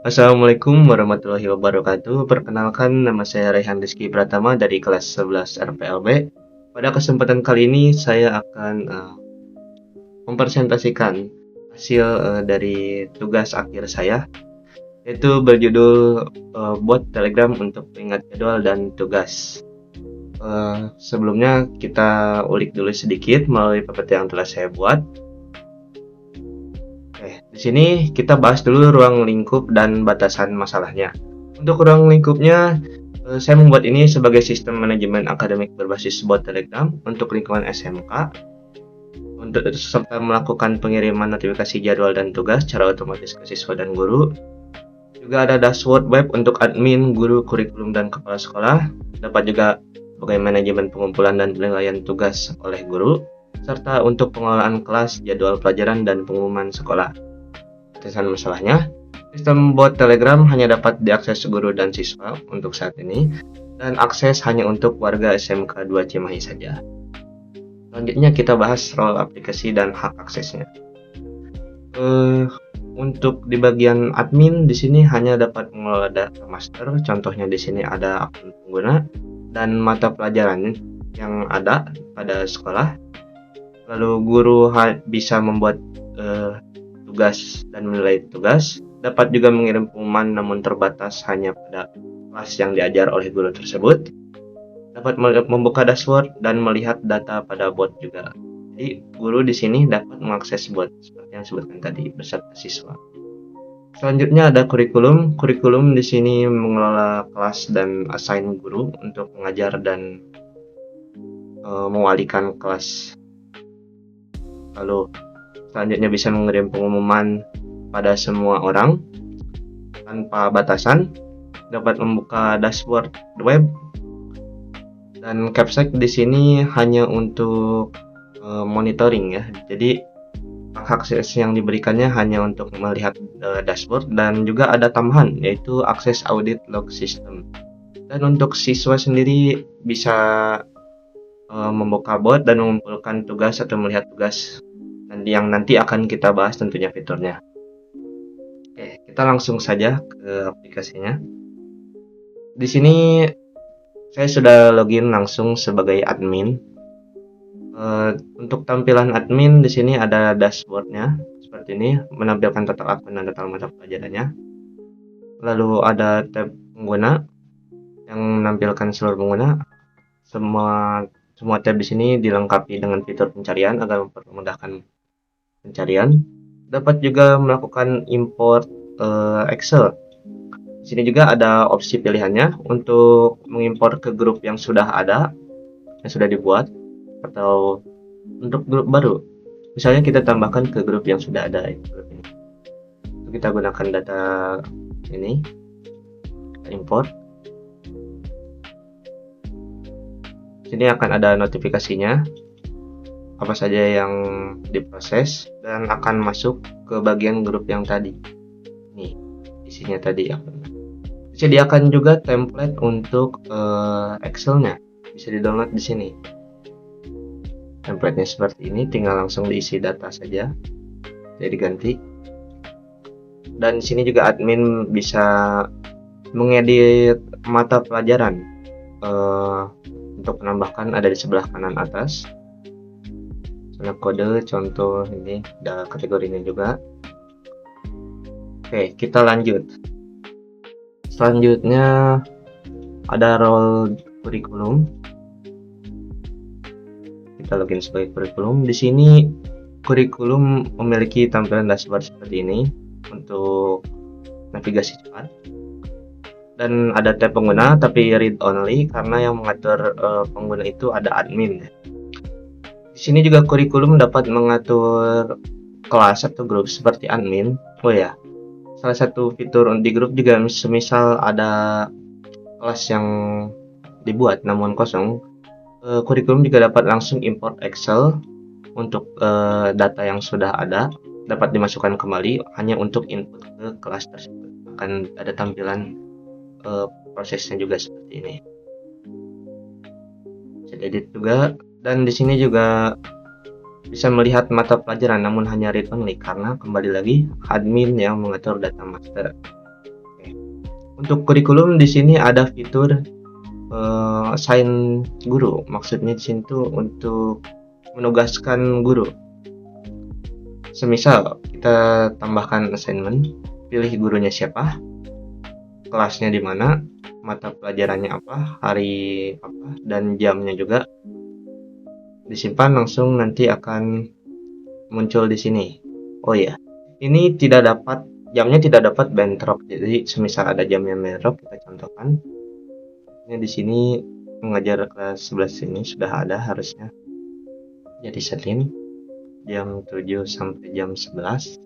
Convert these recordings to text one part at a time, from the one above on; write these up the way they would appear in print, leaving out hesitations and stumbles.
Assalamualaikum warahmatullahi wabarakatuh. Perkenalkan, nama saya Raihan Rizky Pratama dari kelas 11 RPLB. Pada kesempatan kali ini saya akan mempresentasikan hasil dari tugas akhir saya, yaitu berjudul buat Telegram untuk pengingat jadwal dan tugas. Sebelumnya kita ulik dulu sedikit melalui PPT yang telah saya buat. Di sini kita bahas dulu ruang lingkup dan batasan masalahnya. Untuk ruang lingkupnya, saya membuat ini sebagai sistem manajemen akademik berbasis bot Telegram untuk lingkungan SMK, untuk serta melakukan pengiriman notifikasi jadwal dan tugas secara otomatis ke siswa dan guru. Juga ada dashboard web untuk admin, guru, kurikulum, dan kepala sekolah. Dapat juga sebagai manajemen pengumpulan dan penilaian tugas oleh guru, serta untuk pengelolaan kelas, jadwal pelajaran, dan pengumuman sekolah. Batasan masalahnya, sistem bot Telegram hanya dapat diakses guru dan siswa untuk saat ini, dan akses hanya untuk warga SMK 2 Cimahi saja. Selanjutnya kita bahas role aplikasi dan hak aksesnya. Untuk di bagian admin di sini hanya dapat mengelola data master, contohnya di sini ada akun pengguna dan mata pelajaran yang ada pada sekolah. Lalu guru bisa membuat tugas dan menilai tugas, dapat juga mengirim pengumuman namun terbatas hanya pada kelas yang diajar oleh guru tersebut. Dapat membuka dashboard dan melihat data pada bot juga. Jadi guru di sini dapat mengakses bot seperti yang disebutkan tadi beserta siswa. Selanjutnya ada kurikulum. Kurikulum di sini mengelola kelas dan assign guru untuk mengajar dan mewalikan kelas. Lalu selanjutnya bisa mengirim pengumuman pada semua orang tanpa batasan. Dapat membuka dashboard web. Dan Capsec di sini hanya untuk monitoring ya. Jadi akses yang diberikannya hanya untuk melihat dashboard, dan juga ada tambahan yaitu akses audit log system. Dan untuk siswa sendiri bisa membuka bot dan mengumpulkan tugas atau melihat tugas yang nanti akan kita bahas tentunya fiturnya. Oke, kita langsung saja ke aplikasinya. Di sini saya sudah login langsung sebagai admin. Untuk tampilan admin di sini ada dashboardnya seperti ini, menampilkan total akun dan total mata pelajarannya. Lalu ada tab pengguna yang menampilkan seluruh pengguna. Semua tab di sini dilengkapi dengan fitur pencarian agar mempermudahkan pencarian. Dapat juga melakukan import Excel. Di sini juga ada opsi pilihannya untuk mengimpor ke grup yang sudah ada, yang sudah dibuat, atau untuk grup baru. Misalnya kita tambahkan ke grup yang sudah ada grup ini. Kita gunakan data ini, kita import. Sini akan ada notifikasinya, apa saja yang diproses, dan akan masuk ke bagian grup yang tadi. Nih, isinya tadi akan disediakan juga template untuk Excel-nya, bisa di-download di sini. Template-nya seperti ini, tinggal langsung diisi data saja, jadi ganti. Dan di sini juga admin bisa mengedit mata pelajaran. Untuk menambahkan ada di sebelah kanan atas. Ada kode, contoh ini, ada kategorinya juga. Oke, kita lanjut. Selanjutnya ada role kurikulum. Kita login sebagai kurikulum. Di sini kurikulum memiliki tampilan dashboard seperti ini untuk navigasi cepat. Dan ada tab pengguna tapi read only karena yang mengatur pengguna itu ada admin. Di sini juga kurikulum dapat mengatur kelas atau grup seperti admin. Oh ya, salah satu fitur di grup juga semisal ada kelas yang dibuat namun kosong, kurikulum juga dapat langsung import Excel untuk data yang sudah ada, dapat dimasukkan kembali hanya untuk input ke kelas tersebut. Akan ada tampilan prosesnya juga seperti ini. Bisa edit juga, dan di sini juga bisa melihat mata pelajaran namun hanya read only karena kembali lagi admin yang mengatur data master. Untuk kurikulum di sini ada fitur assign guru. Maksudnya di sini tuh untuk menugaskan guru. Semisal kita tambahkan assignment, pilih gurunya siapa, kelasnya di mana, mata pelajarannya apa, hari apa, dan jamnya juga. Disimpan langsung nanti akan muncul di sini. Oh ya, ini jamnya tidak dapat bentrok. Jadi semisal ada jamnya bentrok, kita contohkan. Ini di sini mengajar kelas 11 ini sudah ada harusnya. Jadi Senin jam 7 sampai jam 11.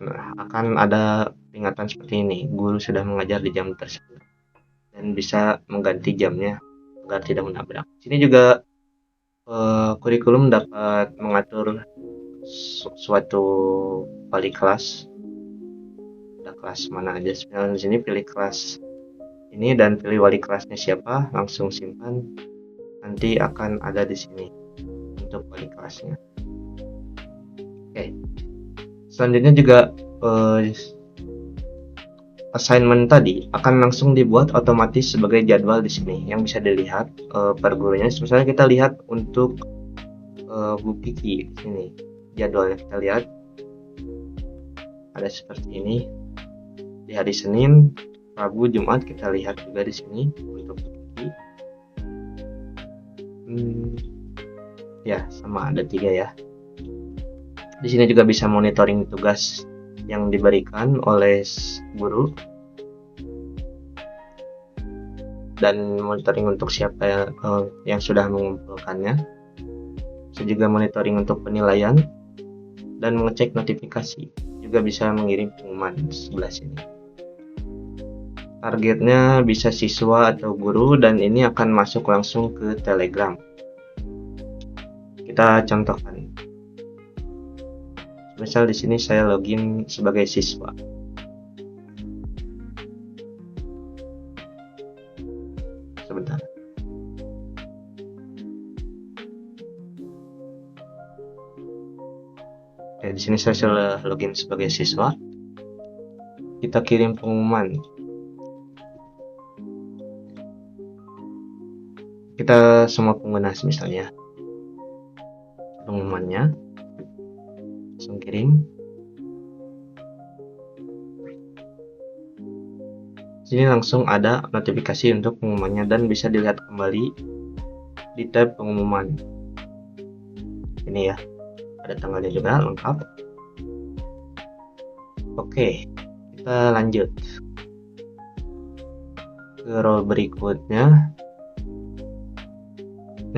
Nah, akan ada peringatan seperti ini, guru sudah mengajar di jam tersebut. Dan bisa mengganti jamnya agar tidak menabrak. Sini juga kurikulum dapat mengatur suatu wali kelas. Ada kelas mana aja. Sebenarnya di sini pilih kelas ini dan pilih wali kelasnya siapa, langsung simpan. Nanti akan ada di sini untuk wali kelasnya. Oke. Selanjutnya juga assignment tadi akan langsung dibuat otomatis sebagai jadwal di sini yang bisa dilihat per gurunya. Misalnya kita lihat untuk Bu Kiki di sini jadwalnya, kita lihat ada seperti ini. Di hari Senin, Rabu, Jumat kita lihat juga di sini untuk Bu Kiki. Ya, sama ada 3 ya. Di sini juga bisa monitoring tugas yang diberikan oleh guru dan monitoring untuk siapa yang sudah mengumpulkannya. Bisa juga monitoring untuk penilaian dan mengecek notifikasi. Juga bisa mengirim pengumuman di sebelah sini. Targetnya bisa siswa atau guru dan ini akan masuk langsung ke Telegram. Kita contohkan. Misal di sini saya login sebagai siswa. Sebentar. Oke, di sini saya sudah login sebagai siswa. Kita kirim pengumuman. Kita semua pengguna misalnya. Pengumumannya langsung kirim. Sini langsung ada notifikasi untuk pengumumannya dan bisa dilihat kembali di tab pengumuman. Ini ya, ada tanggalnya juga lengkap. Oke, kita lanjut ke role berikutnya,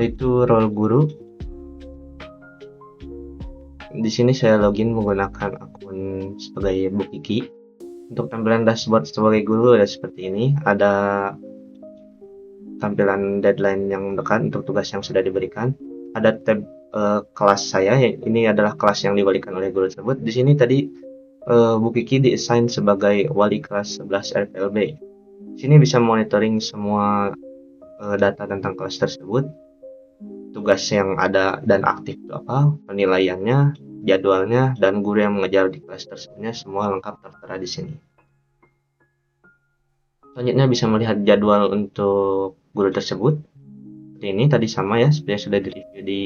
yaitu role guru. Di sini saya login menggunakan akun sebagai Bu Kiki. Untuk tampilan dashboard sebagai guru ada seperti ini. Ada tampilan deadline yang dekat untuk tugas yang sudah diberikan. Ada tab kelas saya. Ini adalah kelas yang diberikan oleh guru tersebut. Di sini tadi Bu Kiki di-assign sebagai wali kelas 11 RPLB. Di sini bisa monitoring semua data tentang kelas tersebut. Tugas yang ada dan aktif itu apa, penilaiannya, jadwalnya, dan guru yang mengajar di kelas tersebutnya semua lengkap tertera di sini. Selanjutnya bisa melihat jadwal untuk guru tersebut. Seperti ini tadi sama ya, seperti yang sudah direview di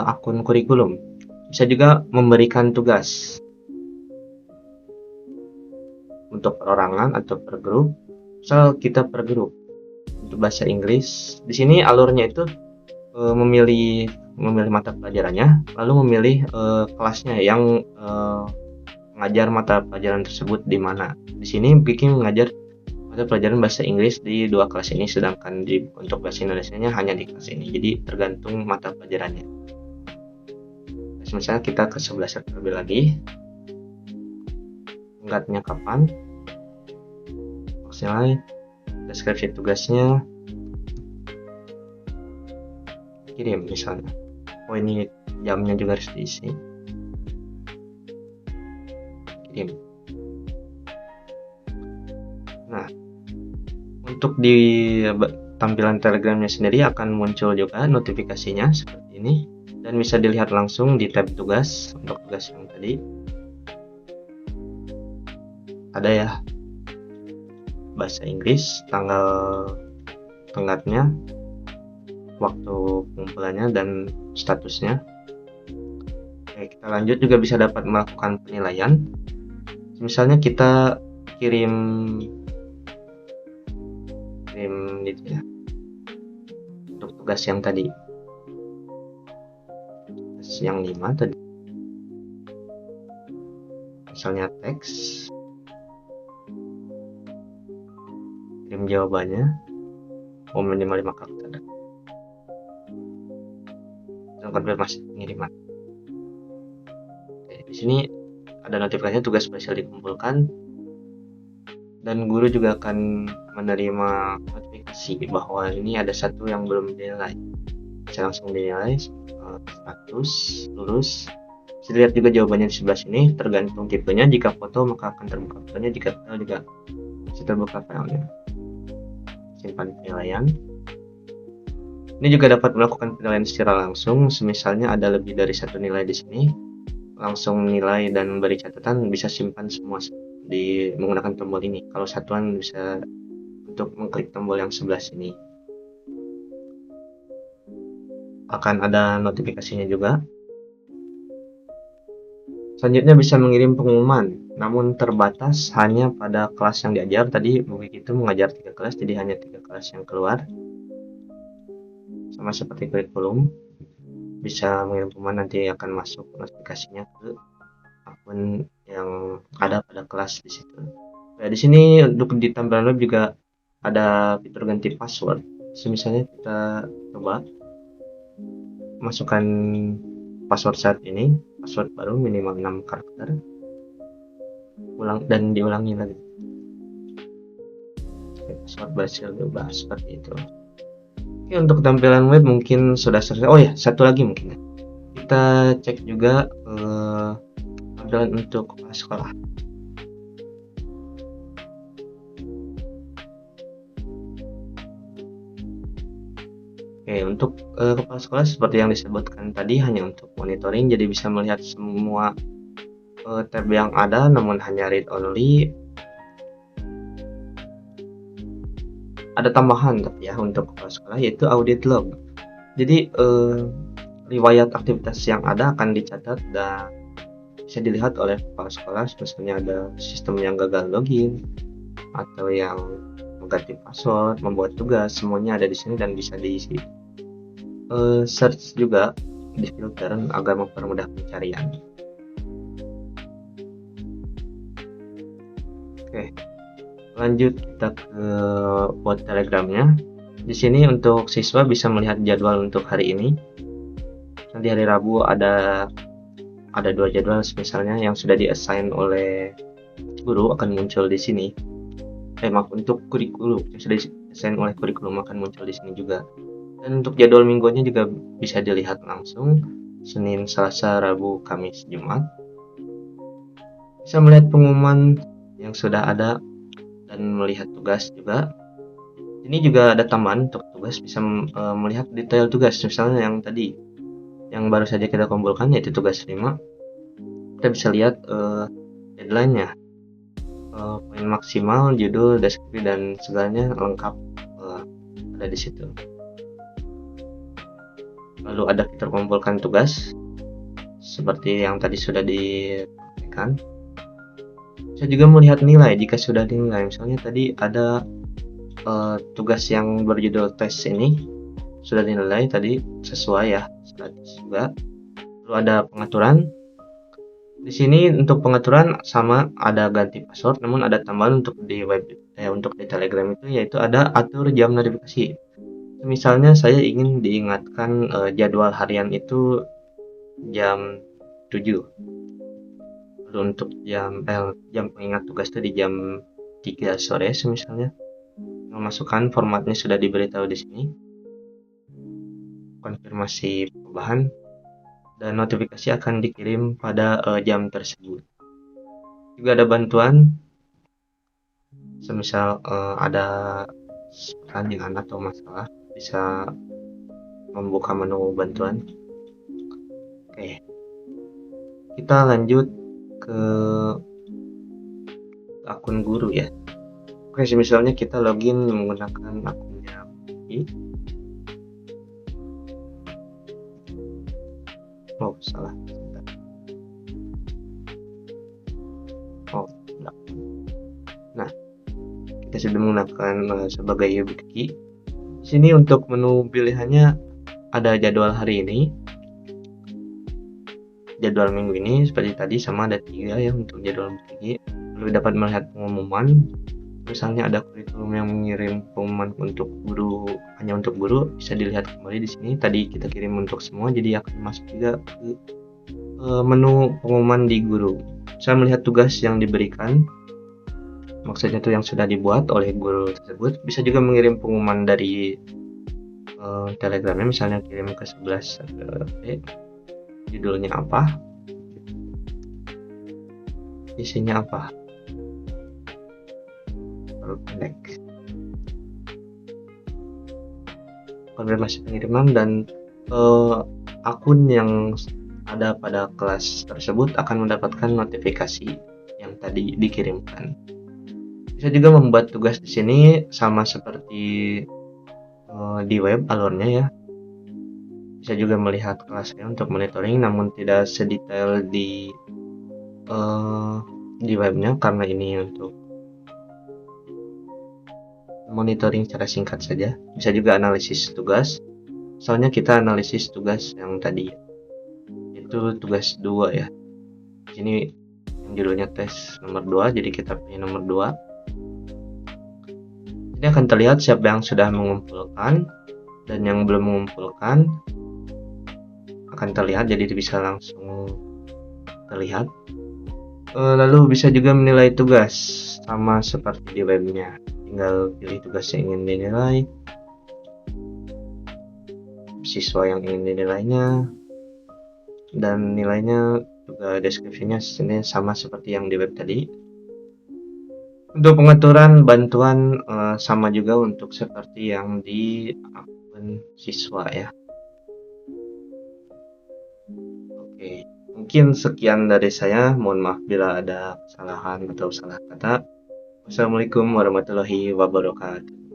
akun kurikulum. Bisa juga memberikan tugas untuk perorangan atau per grup. Misal kita per grup untuk bahasa Inggris. Di sini alurnya itu memilih mata pelajarannya, lalu memilih kelasnya yang mengajar mata pelajaran tersebut di mana. Di sini Kiki mengajar mata pelajaran bahasa Inggris di 2 kelas ini, sedangkan untuk bahasa Indonesianya hanya di kelas ini. Jadi tergantung mata pelajarannya. Misalnya kita ke 11 terlebih lagi, tenggatnya kapan, maksimal, deskripsi tugasnya, kirim misalnya. Oh ini jamnya juga harus diisi. Kirim. Nah, untuk di tampilan Telegramnya sendiri akan muncul juga notifikasinya seperti ini dan bisa dilihat langsung di tab tugas untuk tugas yang tadi. ada ya bahasa Inggris, tanggal tenggatnya, waktu pengumpulannya, dan statusnya. Oke, kita lanjut, juga bisa dapat melakukan penilaian. Misalnya kita kirim gitu ya, untuk tugas yang tadi, tugas yang 5 tadi, misalnya teks, kirim jawabannya, minimal 5 karakter, dan konfirmasi pengiriman. Oke, di sini ada notifikasinya tugas spesial dikumpulkan, dan guru juga akan menerima notifikasi bahwa ini ada satu yang belum dinilai. Bisa langsung dinilai, status lulus. Bisa dilihat juga jawabannya di sebelah sini, tergantung tipenya. Jika foto maka akan terbuka fotonya, jika file juga bisa terbuka filenya. Simpan penilaian. Ini juga dapat melakukan penilaian secara langsung. Misalnya ada lebih dari satu nilai di sini, langsung nilai dan beri catatan, bisa simpan semua di menggunakan tombol ini. Kalau satuan bisa untuk mengklik tombol yang sebelah sini. Akan ada notifikasinya juga. Selanjutnya bisa mengirim pengumuman, namun terbatas hanya pada kelas yang diajar. Tadi Bu Kiki itu mengajar 3 kelas, jadi hanya 3 kelas yang keluar. Sama seperti kurikulum, bisa mengirim pengumuman, nanti akan masuk notifikasinya ke akun yang ada pada kelas di situ. Nah, di sini untuk di tampilan web juga ada fitur ganti password. Misalnya kita coba masukkan password saat ini, password baru minimal 6 karakter, dan diulangi lagi. Password berhasil diubah seperti itu. Oke, untuk tampilan web mungkin sudah selesai. Oh ya, satu lagi mungkin kita cek juga tampilan untuk kepala sekolah. Oke, untuk kepala sekolah seperti yang disebutkan tadi, hanya untuk monitoring, jadi bisa melihat semua tab yang ada, namun hanya read only. Ada tambahan tapi ya untuk kepala sekolah, yaitu audit log. Jadi riwayat aktivitas yang ada akan dicatat dan bisa dilihat oleh kepala sekolah. Misalnya ada sistem yang gagal login atau yang mengganti password, membuat tugas, semuanya ada di sini dan bisa diisi. Search juga di filter agar mempermudah pencarian. Oke, lanjut kita ke bot Telegramnya. Di sini untuk siswa bisa melihat jadwal untuk hari ini. Nanti hari Rabu ada 2 jadwal misalnya yang sudah di-assign oleh guru akan muncul di sini. Maaf, untuk kurikulum yang sudah di-assign oleh kurikulum akan muncul di sini juga. Dan untuk jadwal mingguannya juga bisa dilihat langsung, Senin, Selasa, Rabu, Kamis, Jumat. Bisa melihat pengumuman yang sudah ada dan melihat tugas juga. Ini juga ada tambahan untuk tugas, bisa melihat detail tugas. Misalnya yang tadi yang baru saja kita kumpulkan, yaitu tugas 5. Kita bisa lihat deadline-nya, poin maksimal, judul, deskripsi, dan segalanya lengkap ada di situ. Lalu ada fitur kumpulkan tugas seperti yang tadi sudah dipraktikkan. Bisa juga melihat nilai jika sudah dinilai. Misalnya tadi ada tugas yang berjudul tes ini sudah dinilai tadi sesuai ya, 100 juga. Lalu ada pengaturan. Di sini untuk pengaturan sama, ada ganti password, namun ada tambahan untuk di web untuk di Telegram itu, yaitu ada atur jam notifikasi. Misalnya saya ingin diingatkan jadwal harian itu jam 7. Lalu untuk jam pengingat tugas itu di jam 3 sore misalnya. Memasukkan formatnya sudah diberitahu di sini. Konfirmasi perubahan dan notifikasi akan dikirim pada jam tersebut. Juga ada bantuan, semisal ada pertanyaan atau masalah, bisa membuka menu bantuan. Oke, kita lanjut ke akun guru ya. Oke, misalnya kita login menggunakan akunnya Vicky. Oh, salah. Oh, enggak. Nah, kita sudah menggunakan sebagai Vicky. Di sini untuk menu pilihannya ada jadwal hari ini, jadwal minggu ini seperti tadi, sama ada 3 ya untuk jadwal minggu. Lalu dapat melihat pengumuman. Misalnya ada kurikulum yang mengirim pengumuman untuk guru, hanya untuk guru, bisa dilihat kembali di sini. Tadi kita kirim untuk semua, jadi akan masuk juga ke menu pengumuman di guru. Saya melihat tugas yang diberikan, maksudnya itu yang sudah dibuat oleh guru tersebut. Bisa juga mengirim pengumuman dari telegramnya, misalnya kirim ke 11 judulnya apa, isinya apa, pendek, konfirmasi pengiriman, dan akun yang ada pada kelas tersebut akan mendapatkan notifikasi yang tadi dikirimkan. Bisa juga membuat tugas di sini sama seperti di web alurnya ya. Bisa juga melihat kelasnya untuk monitoring, namun tidak sedetail di webnya, karena ini untuk monitoring secara singkat saja. Bisa juga analisis tugas. Soalnya kita analisis tugas yang tadi itu tugas 2 ya. Di sini yang judulnya tes nomor 2, jadi kita pilih nomor 2. Ini akan terlihat siapa yang sudah mengumpulkan dan yang belum mengumpulkan akan terlihat, jadi bisa langsung terlihat. Lalu bisa juga menilai tugas sama seperti di webnya. Tinggal pilih tugas yang ingin dinilai, siswa yang ingin dinilainya, dan nilainya juga deskripsinya sini sama seperti yang di web tadi. Untuk pengaturan bantuan sama juga untuk seperti yang di akun siswa ya. Oke, mungkin sekian dari saya. Mohon maaf bila ada kesalahan atau salah kata. Wassalamualaikum warahmatullahi wabarakatuh.